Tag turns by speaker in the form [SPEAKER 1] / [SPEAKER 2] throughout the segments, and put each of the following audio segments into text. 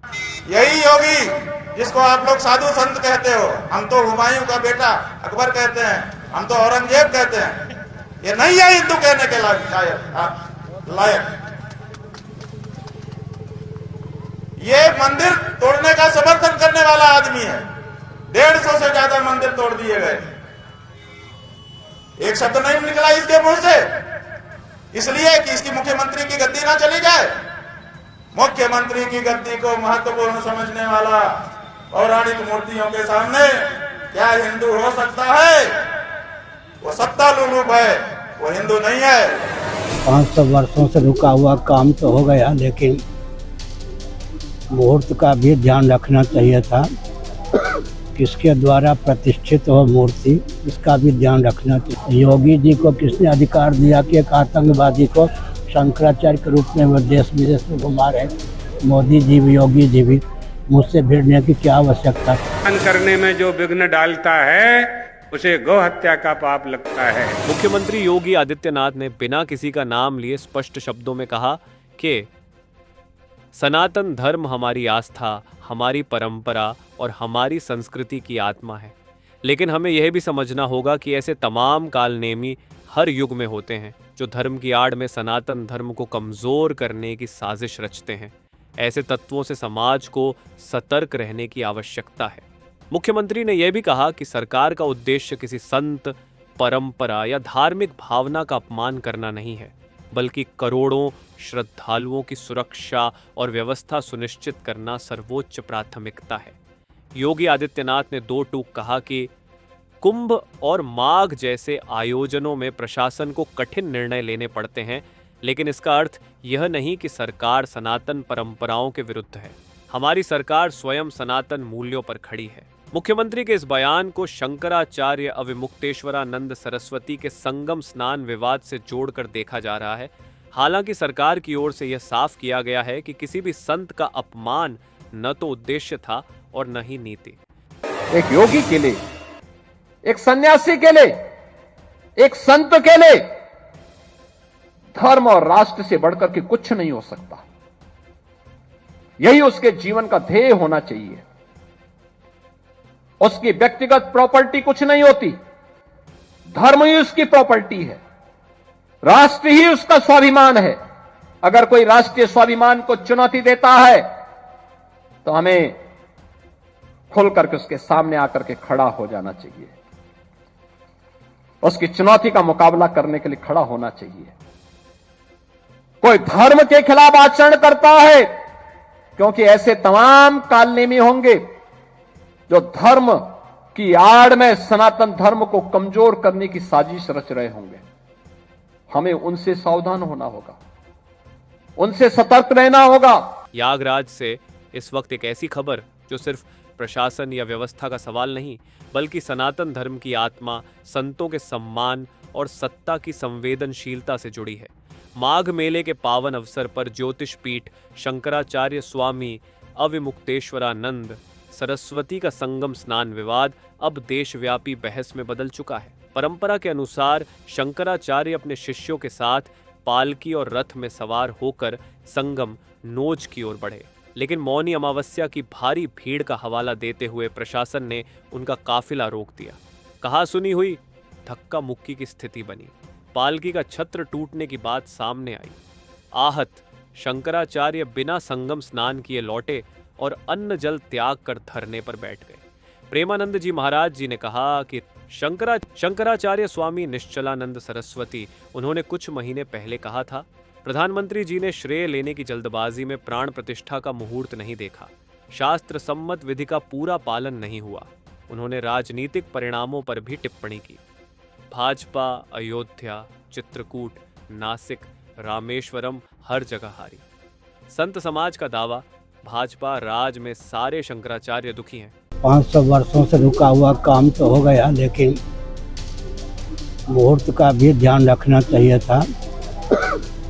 [SPEAKER 1] यही योगी जिसको आप लोग साधु संत कहते हो, हम तो हुमायूं का बेटा अकबर कहते हैं, हम तो औरंगजेब कहते हैं, ये नहीं है हिंदू कहने के लायक। ये मंदिर तोड़ने का समर्थन करने वाला आदमी है। 150 से ज्यादा मंदिर तोड़ दिए गए, एक शब्द नहीं निकला इसके मुंह से, इसलिए कि इसकी मुख्यमंत्री की गद्दी ना चली जाए। मुख्यमंत्री की गद्दी को महत्वपूर्ण समझने वाला पौराणिक मूर्तियों के सामने क्या हिंदू हो सकता है? वो सत्ता लुलूप है, वो हिंदू नहीं है।
[SPEAKER 2] 500 वर्षों से रुका हुआ काम तो हो गया, लेकिन मुहूर्त का भी ध्यान रखना चाहिए था। किसके द्वारा प्रतिष्ठित हो मूर्ति, इसका भी ध्यान रखना चाहिए। योगी जी को किसने अधिकार दिया कि एक आतंकवादी को शंकराचार्य के रूप में वो देश विदेश में घुमा रहे? मोदी जी भी, योगी जी भी। मुझसे भिड़ने की क्या आवश्यकता?
[SPEAKER 3] करने में जो विघ्न डालता है उसे गौ हत्या का पाप लगता है।
[SPEAKER 4] मुख्यमंत्री योगी आदित्यनाथ ने बिना किसी का नाम लिए स्पष्ट शब्दों में कहा कि सनातन धर्म हमारी आस्था, हमारी परंपरा और हमारी संस्कृति की आत्मा है। लेकिन हमें यह भी समझना होगा कि ऐसे तमाम कालनेमी हर युग में होते हैं जो धर्म की आड़ में सनातन धर्म को कमजोर करने की साजिश रचते हैं। ऐसे तत्वों से समाज को सतर्क रहने की आवश्यकता है। मुख्यमंत्री ने यह भी कहा कि सरकार का उद्देश्य किसी संत, परंपरा या धार्मिक भावना का अपमान करना नहीं है, बल्कि करोड़ों श्रद्धालुओं की सुरक्षा और व्यवस्था सुनिश्चित करना सर्वोच्च प्राथमिकता है। योगी आदित्यनाथ ने दो टूक कहा कि कुंभ और माघ जैसे आयोजनों में प्रशासन को कठिन निर्णय लेने पड़ते हैं, लेकिन इसका अर्थ यह नहीं कि सरकार सनातन परंपराओं के विरुद्ध है। हमारी सरकार स्वयं सनातन मूल्यों पर खड़ी है। मुख्यमंत्री के इस बयान को शंकराचार्य अविमुक्तेश्वरानंद सरस्वती के संगम स्नान विवाद से जोड़कर देखा जा रहा है। हालांकि सरकार की ओर से यह साफ किया गया है कि किसी भी संत का अपमान न तो उद्देश्य था और न ही नीति।
[SPEAKER 5] एक योगी के लिए, एक सन्यासी के लिए, एक संत के लिए धर्म और राष्ट्र से बढ़कर के कुछ नहीं हो सकता। यही उसके जीवन का ध्येय होना चाहिए। उसकी व्यक्तिगत प्रॉपर्टी कुछ नहीं होती, धर्म ही उसकी प्रॉपर्टी है, राष्ट्र ही उसका स्वाभिमान है। अगर कोई राष्ट्रीय स्वाभिमान को चुनौती देता है तो हमें खुल करके उसके सामने आकर के खड़ा हो जाना चाहिए, उसकी चुनौती का मुकाबला करने के लिए खड़ा होना चाहिए। कोई धर्म के खिलाफ आचरण करता है, क्योंकि ऐसे तमाम कालनेमी होंगे जो धर्म की आड़ में सनातन धर्म को कमजोर करने की साजिश रच रहे होंगे। हमें उनसे सावधान होना होगा, उनसे सतर्क रहना होगा।
[SPEAKER 4] यागराज से इस वक्त एक ऐसी खबर जो सिर्फ प्रशासन या व्यवस्था का सवाल नहीं, बल्कि सनातन धर्म की आत्मा, संतों के सम्मान और सत्ता की संवेदनशीलता से जुड़ी है। माघ मेले के पावन अवसर पर ज्योतिष पीठ शंकराचार्य स्वामी अविमुक्तेश्वरानंद सरस्वती का संगम स्नान विवाद अब देशव्यापी बहस में बदल चुका है। परंपरा के अनुसार शंकराचार्य अपने शिष्यों के साथ पालकी और रथ में सवार होकर संगम नोज की ओर बढ़े, लेकिन मौनी अमावस्या की भारी भीड़ का हवाला देते हुए प्रशासन ने उनका काफिला रोक दिया। कहा सुनी हुई धक्का मुक्की की स्थिति बनी। पालकी का छत्र टूटने की बात सामने आई। आहत शंकराचार्य बिना संगम स्नान किए लौटे और अन्न जल त्याग कर धरने पर बैठ गए। प्रेमानंद जी महाराज जी ने कहा कि शंकराचार्य स्वामी निश्चलानंद सरस्वती, उन्होंने कुछ महीने पहले कहा था, प्रधानमंत्री जी ने श्रेय लेने की जल्दबाजी में प्राण प्रतिष्ठा का मुहूर्त नहीं देखा, शास्त्र सम्मत विधि का पूरा पालन नहीं हुआ। उन्होंने राजनीतिक परिणामों पर भी टिप्पणी की। भाजपा अयोध्या, चित्रकूट, नासिक, रामेश्वरम हर जगह हारी। संत समाज का दावा, भाजपा राज में सारे शंकराचार्य दुखी हैं।
[SPEAKER 2] 500 वर्षों से रुका हुआ काम तो हो गया, लेकिन मुहूर्त का भी ध्यान रखना चाहिए था।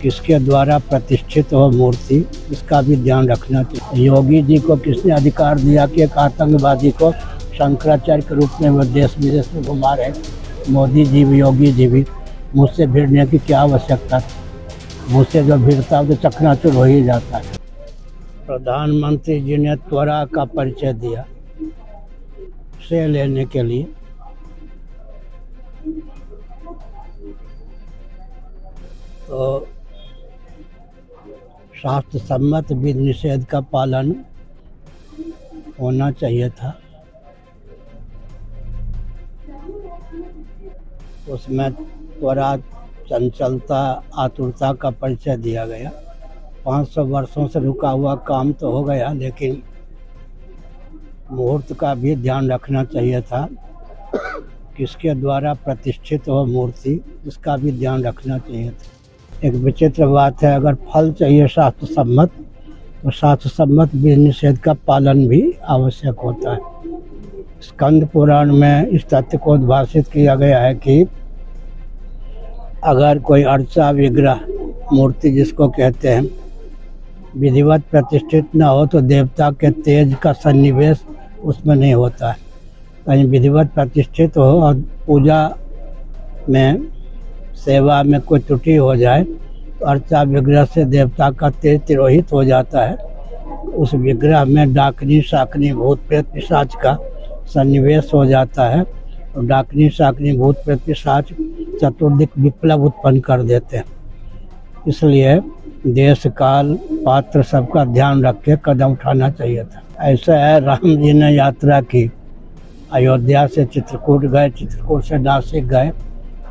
[SPEAKER 2] किसके द्वारा प्रतिष्ठित हो मूर्ति, इसका भी ध्यान रखना चाहिए। योगी जी को किसने अधिकार दिया कि एक आतंकवादी को शंकराचार्य के रूप में वो देश विदेश में घुमा रहे? मोदी जी भी, योगी जी भी। मुझसे भिड़ने की क्या आवश्यकता? मुझसे जो भिड़ता है तो चकनाचूर हो ही जाता है। प्रधानमंत्री जी ने त्वरा का परिचय दिया से लेने के लिए। तो शास्त्र सम्मत विधि निषेध का पालन होना चाहिए था। उसमें त्वरा, चंचलता, आतुरता का परिचय दिया गया। 500 वर्षों से रुका हुआ काम तो हो गया, लेकिन मुहूर्त का भी ध्यान रखना चाहिए था। किसके द्वारा प्रतिष्ठित हो मूर्ति, इसका भी ध्यान रखना चाहिए था। एक विचित्र बात है, अगर फल चाहिए शास्त्र सम्मत, तो शास्त्र सम्मत विधि निषेध का पालन भी आवश्यक होता है। स्कंद पुराण में इस तथ्य को उद्भाषित किया गया है कि अगर कोई अर्चा विग्रह, मूर्ति जिसको कहते हैं, विधिवत प्रतिष्ठित न हो तो देवता के तेज का सन्निवेश उसमें नहीं होता है। कहीं विधिवत प्रतिष्ठित हो और पूजा में, सेवा में कोई त्रुटि हो जाए तो अर्चा विग्रह से देवता का तेज तिरोहित हो जाता है। उस विग्रह में डाकनी, शाकनी, भूत प्रेत पिशाच का सन्निवेश हो जाता है। और डाकनी, शाकनी, भूत प्रेत पिशाच चतुर्दिक विप्लव उत्पन्न कर देते हैं। इसलिए देश, काल, पात्र सबका ध्यान रख के कदम उठाना चाहिए था। ऐसा है, राम जी ने यात्रा की, अयोध्या से चित्रकूट गए, चित्रकूट से नासिक गए,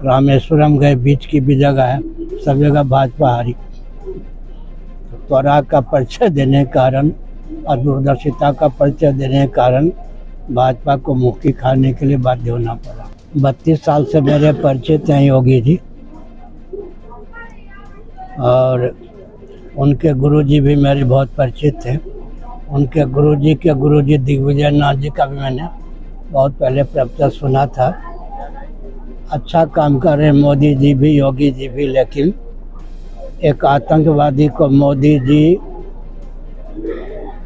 [SPEAKER 2] रामेश्वरम गए, बीच की भी जगह है, सब जगह भाजपा हारी। त्वरा का परिचय देने के कारण और दूरदर्शिता का परिचय देने के कारण भाजपा को मुक्की खाने के लिए बाध्य होना पड़ा। 32 साल से मेरे परिचित हैं योगी जी, और उनके गुरुजी भी मेरे बहुत परिचित थे। उनके गुरुजी के गुरुजी दिग्विजय नाथ जी का भी मैंने बहुत पहले प्रवचन सुना था। अच्छा काम कर रहे मोदी जी भी, योगी जी भी, लेकिन एक आतंकवादी को मोदी जी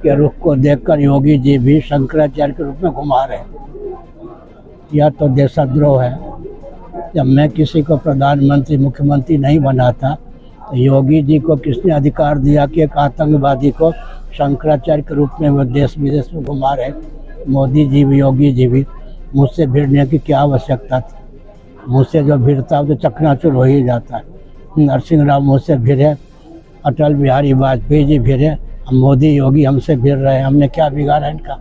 [SPEAKER 2] के रुख को देखकर योगी जी भी शंकराचार्य के रूप में घुमा रहे हैं। यह तो देशद्रोह है। जब मैं किसी को प्रधानमंत्री, मुख्यमंत्री नहीं बनाता, तो योगी जी को किसने अधिकार दिया कि एक आतंकवादी को शंकराचार्य के रूप में वो देश विदेश में घुमा रहे? मोदी जी भी, योगी जी भी। मुझसे भिड़ने की क्या आवश्यकता थी? मुझसे जो भिड़ता तो चकनाचूर हो ही जाता है। नरसिंह राव मुझसे भिड़े, अटल बिहारी वाजपेयी जी भिड़े, मोदी योगी हमसे भिड़ रहे हैं। हमने क्या बिगाड़ा इनका?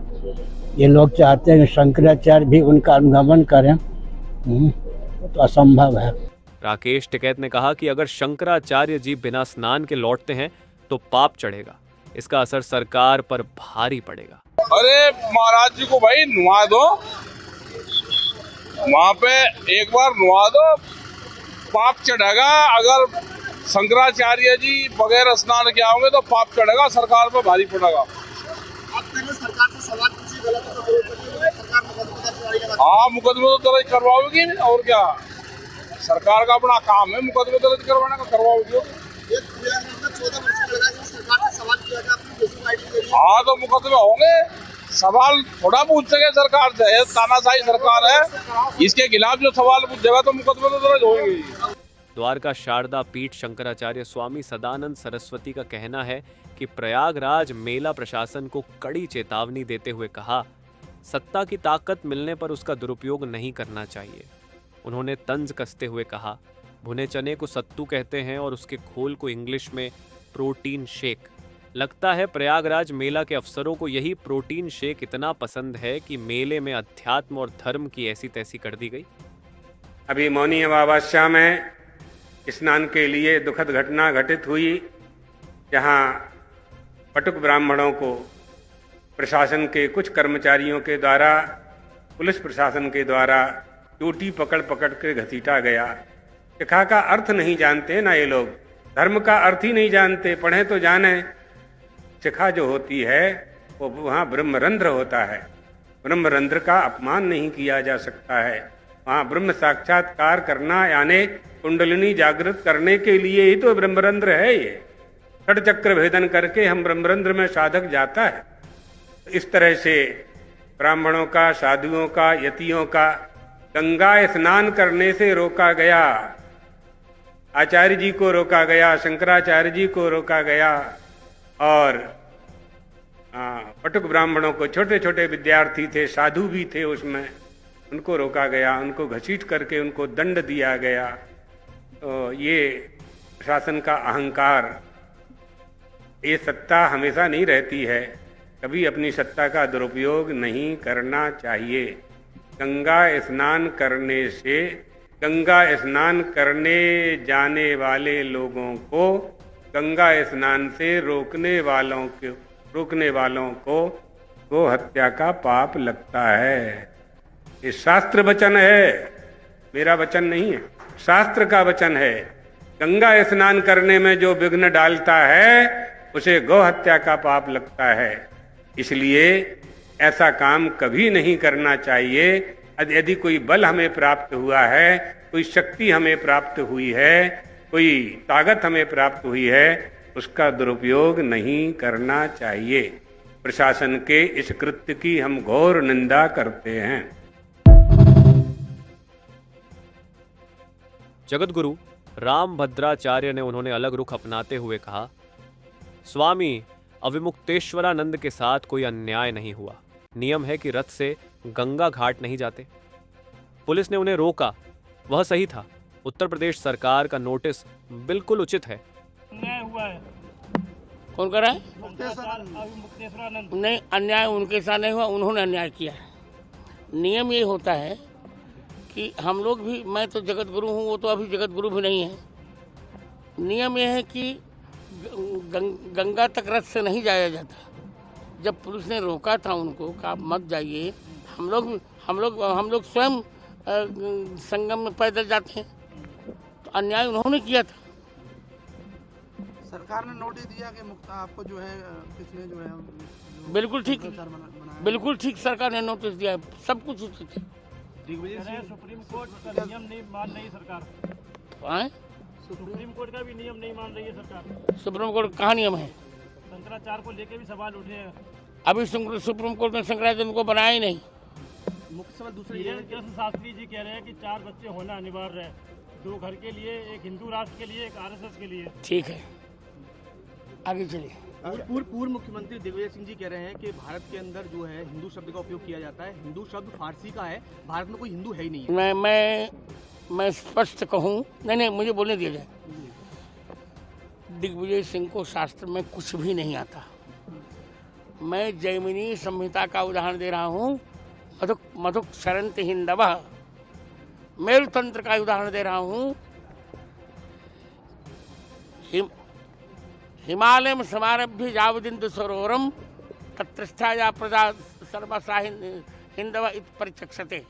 [SPEAKER 2] ये लोग चाहते हैं कि शंकराचार्य भी उनका अनुगमन करें, तो असंभव है।
[SPEAKER 4] राकेश टिकैत ने कहा कि अगर शंकराचार्य जी बिना स्नान के लौटते हैं तो पाप चढ़ेगा। इसका असर सरकार पर भारी पड़ेगा।
[SPEAKER 6] अरे महाराज जी को भाई नुआ दो, वहां पे एक बार नुआ दो, पाप चढ़ेगा। अगर शंकराचार्य जी बगैर स्नान के आओगे तो पाप चढ़ेगा, सरकार पर भारी पड़ेगा।
[SPEAKER 7] सरकार से सवाल पूछिए, गलत है तो सरकार मुकदमा
[SPEAKER 6] हाँ, मुकदमे तो दर्ज करवाओगी, और क्या? सरकार का अपना काम है मुकदमे दर्ज करवाने का, करवाओगी।
[SPEAKER 7] 14 वर्ष लगा सरकार से सवाल किया था अपनी बेसिक आईडी के लिए।
[SPEAKER 6] हाँ, तो मुकदमे होंगे। सवाल थोड़ा पूछ सके सरकार से, तानाशाही सरकार है, इसके खिलाफ जो सवाल पूछेगा तो मुकदमे तो दर्ज होंगे।
[SPEAKER 4] द्वारका शारदा पीठ शंकराचार्य स्वामी सदानंद सरस्वती का कहना है कि प्रयागराज मेला प्रशासन को कड़ी चेतावनी देते हुए कहा, सत्ता की ताकत मिलने पर उसका दुरुपयोग नहीं करना चाहिए। उन्होंने तंज कसते हुए कहा, भुने चने को सत्तू कहते हैं और उसके खोल को इंग्लिश में प्रोटीन शेक। लगता है प्रयागराज मेला के अफसरों को यही प्रोटीन शेक इतना पसंद है कि मेले में अध्यात्म और धर्म की ऐसी तैसी कर दी गई।
[SPEAKER 3] अभी मौनी अमावस्या में स्नान के लिए दुखद घटना घटित हुई, जहां पटुक ब्राह्मणों को प्रशासन के कुछ कर्मचारियों के द्वारा, पुलिस प्रशासन के द्वारा चोटी पकड़ पकड़ के घसीटा गया। शिखा का अर्थ नहीं जानते ना ये लोग, धर्म का अर्थ ही नहीं जानते। पढ़े तो जाने, शिखा जो होती है वो वहाँ ब्रह्मरंध्र होता है। ब्रह्मरंध्र का अपमान नहीं किया जा सकता है। वहाँ ब्रह्म साक्षात्कार करना यानी कुंडलिनी जागृत करने के लिए ही तो ब्रह्मरंध्र है। ये षड चक्र भेदन करके हम ब्रह्मरंध्र में साधक जाता है। इस तरह से ब्राह्मणों का, साधुओं का, यतियों का गंगा स्नान करने से रोका गया। आचार्य जी को रोका गया, शंकराचार्य जी को रोका गया, और पटुक ब्राह्मणों को, छोटे छोटे विद्यार्थी थे, साधु भी थे उसमें, उनको रोका गया, उनको घसीट करके उनको दंड दिया गया। तो ये प्रशासन का अहंकार, ये सत्ता हमेशा नहीं रहती है, कभी अपनी सत्ता का दुरुपयोग नहीं करना चाहिए। गंगा स्नान करने जाने वाले लोगों को, गंगा स्नान से रोकने वालों को गो हत्या का पाप लगता है। ये शास्त्र वचन है, मेरा वचन नहीं है, शास्त्र का वचन है। गंगा स्नान करने में जो विघ्न डालता है उसे गौ हत्या का पाप लगता है। इसलिए ऐसा काम कभी नहीं करना चाहिए। यदि कोई बल हमें प्राप्त हुआ है, कोई शक्ति हमें प्राप्त हुई है, कोई ताकत हमें प्राप्त हुई है, उसका दुरुपयोग नहीं करना चाहिए। प्रशासन के इस कृत्य की हम घोर निंदा करते हैं।
[SPEAKER 4] जगतगुरु रामभद्राचार्य ने उन्होंने अलग रुख अपनाते हुए कहा, स्वामी अविमुक्तेश्वरानंद के साथ कोई अन्याय नहीं हुआ। नियम है कि रथ से गंगा घाट नहीं जाते। पुलिस ने उन्हें रोका, वह सही था। उत्तर प्रदेश सरकार का नोटिस बिल्कुल उचित है।
[SPEAKER 8] अन्याय हुआ है।
[SPEAKER 9] कौन कर रहा है?
[SPEAKER 8] मुक्तेश्वरानंद।
[SPEAKER 9] नहीं, अन्याय उनके साथ नहीं हुआ, उन्होंने अन्याय किया है। नियम ये होता है कि हम लोग भी, मैं तो जगत गुरु हूँ, वो तो अभी जगत गुरु भी नहीं है। नियम ये है कि गंगा तक रथ से नहीं जाया जाता। जब पुलिस ने रोका था उनको, कहा मत जाइए, हम लोग स्वयं संगम में पैदल जाते हैं, तो अन्याय उन्होंने किया था।
[SPEAKER 7] सरकार ने नोटिस दिया कि मुक्ता आपको जो है किसने जो है
[SPEAKER 9] बिल्कुल ठीक सरकार ने नोटिस दिया है, सब कुछ उचित है।
[SPEAKER 8] सुप्रीम कोर्ट का नियम नहीं मान रही है सरकार। सुप्रीम कोर्ट का भी नियम नहीं मान रही है सरकार।
[SPEAKER 9] सुप्रीम कोर्ट कहाँ नियम है?
[SPEAKER 8] शंकराचार्य को लेके भी सवाल उठे हैं।
[SPEAKER 9] अभी सुप्रीम कोर्ट ने शंकराचार्य को बनाया ही नहीं।
[SPEAKER 8] मुख्य सवाल दूसरे कृष्ण शास्त्री जी कह रहे हैं कि 4 बच्चे होना अनिवार्य है, 2 घर के लिए, एक हिंदू राष्ट्र के लिए, एक आरएसएस के लिए।
[SPEAKER 9] ठीक है, आगे चलिए।
[SPEAKER 10] पूर्व मुख्यमंत्री दिग्विजय सिंह जी कह रहे हैं कि भारत के अंदर जो है हिंदू शब्द का उपयोग किया जाता है। हिंदू शब्द फारसी का है, भारत में कोई हिंदू है ही नहीं है।
[SPEAKER 9] मैं स्पष्ट कहूँ, नहीं मुझे बोलने दिया जाए। दिग्विजय सिंह को शास्त्र में कुछ भी नहीं आता। मैं जैमिनी संहिता का उदाहरण दे रहा हूँ, मधुक शरंत हिंदवः, मेरु तंत्र का उदाहरण दे रहा हूँ, हिमालय समारभ्य यावदिन्दु सरोवरम तत्रस्थाया प्रजा सर्वसा हिंदव इत परिचक्षते।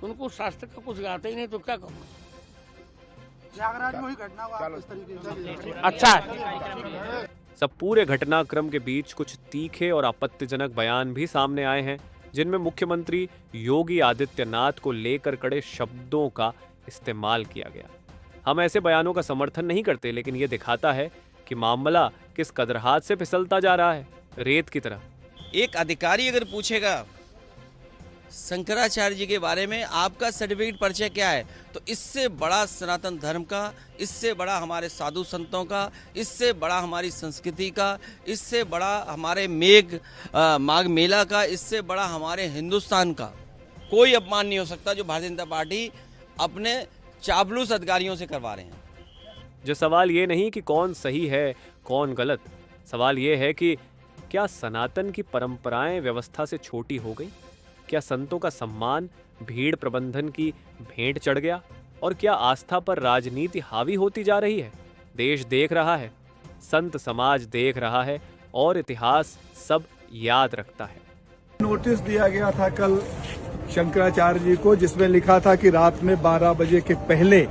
[SPEAKER 9] उनको शास्त्र का कुछ आता ही नहीं, तो क्या कहूँ।
[SPEAKER 7] प्रयागराज में हुई घटना को आप इस तरीके से
[SPEAKER 9] अच्छा है।
[SPEAKER 4] सब पूरे घटनाक्रम के बीच कुछ तीखे और आपत्तिजनक बयान भी सामने आए हैं, जिनमें मुख्यमंत्री योगी आदित्यनाथ को लेकर कड़े शब्दों का इस्तेमाल किया गया। हम ऐसे बयानों का समर्थन नहीं करते, लेकिन ये दिखाता है कि मामला किस कदर हाथ से फिसलता जा रहा है, रेत की तरह।
[SPEAKER 11] एक अधिकारी अगर पूछेगा शंकराचार्य जी के बारे में आपका सर्टिफिकेट परिचय क्या है, तो इससे बड़ा सनातन धर्म का, इससे बड़ा हमारे साधु संतों का, इससे बड़ा हमारी संस्कृति का, इससे बड़ा हमारे माघ मेला का, इससे बड़ा हमारे हिंदुस्तान का कोई अपमान नहीं हो सकता जो भारतीय जनता पार्टी अपने चापलूस अधिकारियों से करवा रहे हैं।
[SPEAKER 4] जो सवाल ये नहीं कि कौन सही है कौन गलत, सवाल ये है कि क्या सनातन की परंपराएं व्यवस्था से छोटी हो गई? क्या संतों का सम्मान भीड़ प्रबंधन की भेंट चढ़ गया? और क्या आस्था पर राजनीति हावी होती जा रही है? देश देख रहा है, संत समाज देख रहा है और इतिहास सब याद रखता है।
[SPEAKER 12] नोटिस दिया गया था कल शंकराचार्य जी को, जिसमें लिखा था कि रात में 12 बजे के पहले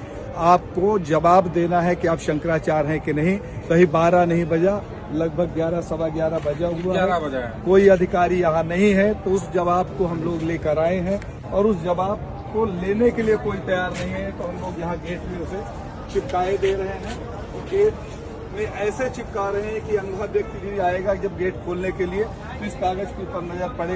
[SPEAKER 12] आपको जवाब देना है कि आप शंकराचार्य हैं कि नहीं। कहीं 12 नहीं बजा, लगभग 11 सवा 11 बजा हुआ है। कोई अधिकारी यहाँ नहीं है, तो उस जवाब को हम लोग लेकर आए हैं और उस जवाब को लेने के लिए कोई तैयार नहीं है, तो हम लोग यहाँ गेट में उसे चिपकाए दे रहे हैं। तो गेट में ऐसे चिपका रहे हैं कि अंधा व्यक्ति भी आएगा जब गेट खोलने के लिए तो इस कागज के ऊपर नजर पड़ेगी।